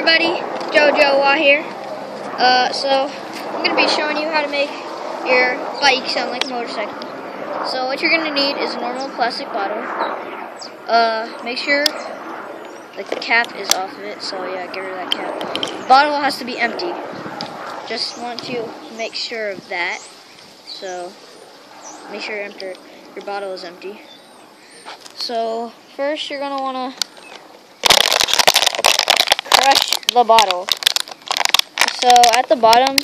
everybody, JoJo here. So I'm going to be showing you how to make your bike sound like a motorcycle. So what you're going to need is a normal plastic bottle. Make sure like the cap is off of it, so yeah, get rid of that cap. The bottle has to be empty. Just want to make sure of that. So make sure your bottle is empty. So first you're going to want to crush the bottle. So at the bottom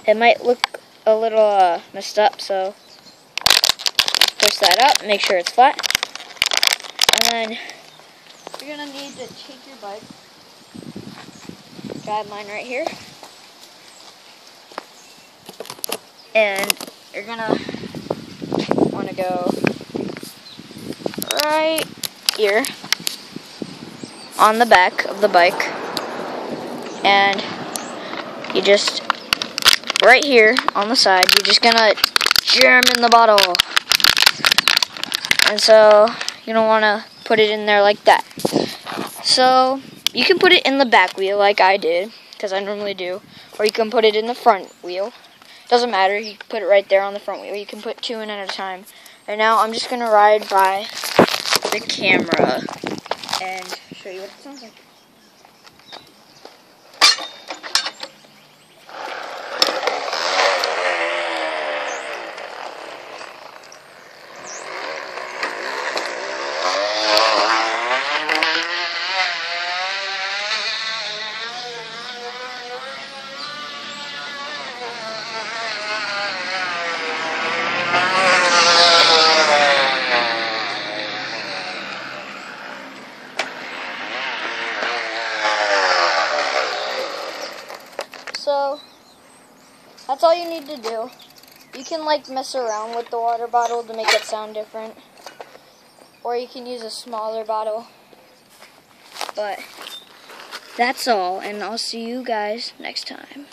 it might look a little messed up, so push that up, make sure it's flat. And then you're going to need to take your bike. I have mine right here. And you're going to want to go right here on the back of the bike. And you just, right here on the side, you're just going to jam in the bottle. And so you don't want to put it in there like that. So you can put it in the back wheel like I did, because I normally do. Or you can put it in the front wheel. Doesn't matter, you can put it right there on the front wheel. You can put two in at a time. Right now I'm just going to ride by the camera and show you what it sounds like. So that's all you need to do. You can like mess around with the water bottle to make it sound different, or you can use a smaller bottle. But that's all, and I'll see you guys next time.